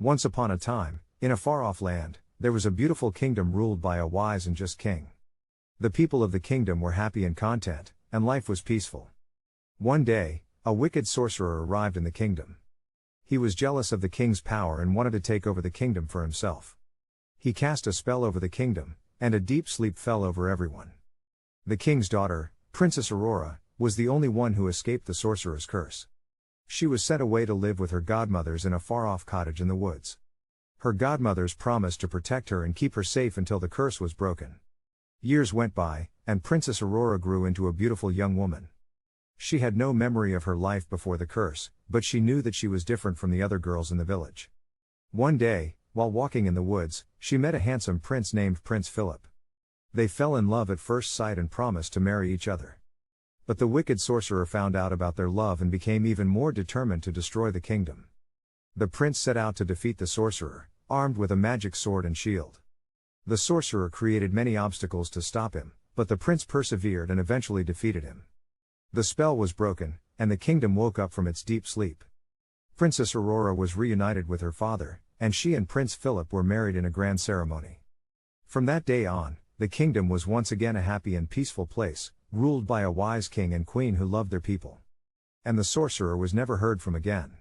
Once upon a time, in a far-off land, there was a beautiful kingdom ruled by a wise and just king. The people of the kingdom were happy and content, and life was peaceful. One day, a wicked sorcerer arrived in the kingdom. He was jealous of the king's power and wanted to take over the kingdom for himself. He cast a spell over the kingdom, and a deep sleep fell over everyone. The king's daughter, Princess Aurora, was the only one who escaped the sorcerer's curse. She was sent away to live with her godmothers in a far-off cottage in the woods. Her godmothers promised to protect her and keep her safe until the curse was broken. Years went by, and Princess Aurora grew into a beautiful young woman. She had no memory of her life before the curse, but she knew that she was different from the other girls in the village. One day, while walking in the woods, she met a handsome prince named Prince Philip. They fell in love at first sight and promised to marry each other. But the wicked sorcerer found out about their love and became even more determined to destroy the kingdom. The prince set out to defeat the sorcerer, armed with a magic sword and shield. The sorcerer created many obstacles to stop him, but the prince persevered and eventually defeated him. The spell was broken, and the kingdom woke up from its deep sleep. Princess Aurora was reunited with her father, and she and Prince Philip were married in a grand ceremony. From that day on, the kingdom was once again a happy and peaceful place, ruled by a wise king and queen who loved their people. And the sorcerer was never heard from again.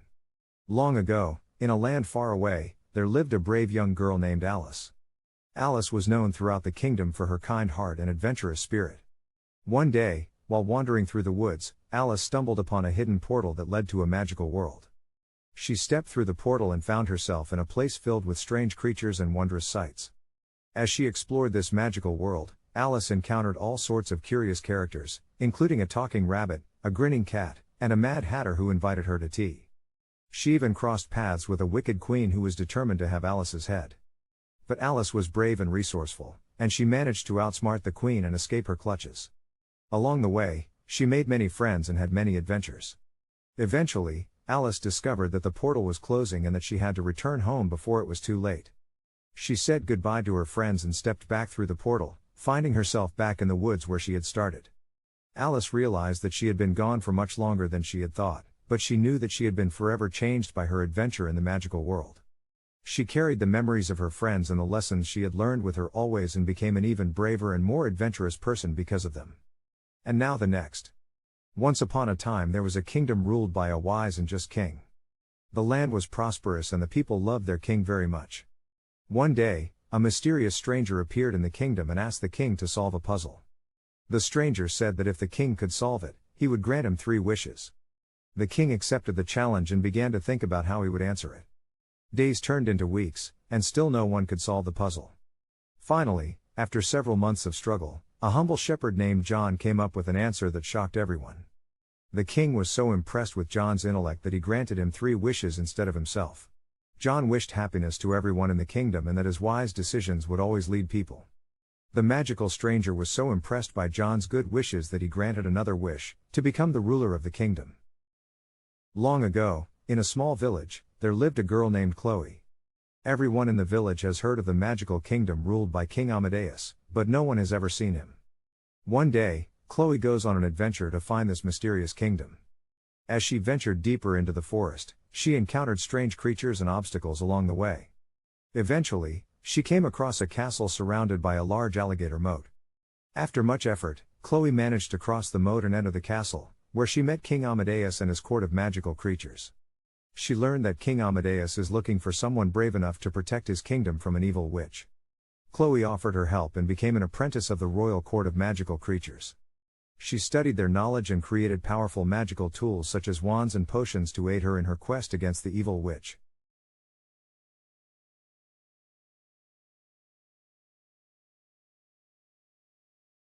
Long ago, in a land far away, there lived a brave young girl named Alice. Alice was known throughout the kingdom for her kind heart and adventurous spirit. One day, while wandering through the woods, Alice stumbled upon a hidden portal that led to a magical world. She stepped through the portal and found herself in a place filled with strange creatures and wondrous sights. As she explored this magical world, Alice encountered all sorts of curious characters, including a talking rabbit, a grinning cat, and a Mad Hatter who invited her to tea. She even crossed paths with a wicked queen who was determined to have Alice's head. But Alice was brave and resourceful, and she managed to outsmart the queen and escape her clutches. Along the way, she made many friends and had many adventures. Eventually, Alice discovered that the portal was closing and that she had to return home before it was too late. She said goodbye to her friends and stepped back through the portal, finding herself back in the woods where she had started. Alice realized that she had been gone for much longer than she had thought, but she knew that she had been forever changed by her adventure in the magical world. She carried the memories of her friends and the lessons she had learned with her always and became an even braver and more adventurous person because of them. And now the next. Once upon a time there was a kingdom ruled by a wise and just king. The land was prosperous and the people loved their king very much. One day, a mysterious stranger appeared in the kingdom and asked the king to solve a puzzle. The stranger said that if the king could solve it, he would grant him 3 wishes. The king accepted the challenge and began to think about how he would answer it. Days turned into weeks, and still no one could solve the puzzle. Finally, after several months of struggle, a humble shepherd named John came up with an answer that shocked everyone. The king was so impressed with John's intellect that he granted him 3 wishes instead of himself. John wished happiness to everyone in the kingdom and that his wise decisions would always lead people. The magical stranger was so impressed by John's good wishes that he granted another wish, to become the ruler of the kingdom. Long ago, in a small village, there lived a girl named Chloe. Everyone in the village has heard of the magical kingdom ruled by King Amadeus, but no one has ever seen him. One day, Chloe goes on an adventure to find this mysterious kingdom. As she ventured deeper into the forest, she encountered strange creatures and obstacles along the way. Eventually, she came across a castle surrounded by a large alligator moat. After much effort, Chloe managed to cross the moat and enter the castle, where she met King Amadeus and his court of magical creatures. She learned that King Amadeus is looking for someone brave enough to protect his kingdom from an evil witch. Chloe offered her help and became an apprentice of the royal court of magical creatures. She studied their knowledge and created powerful magical tools such as wands and potions to aid her in her quest against the evil witch.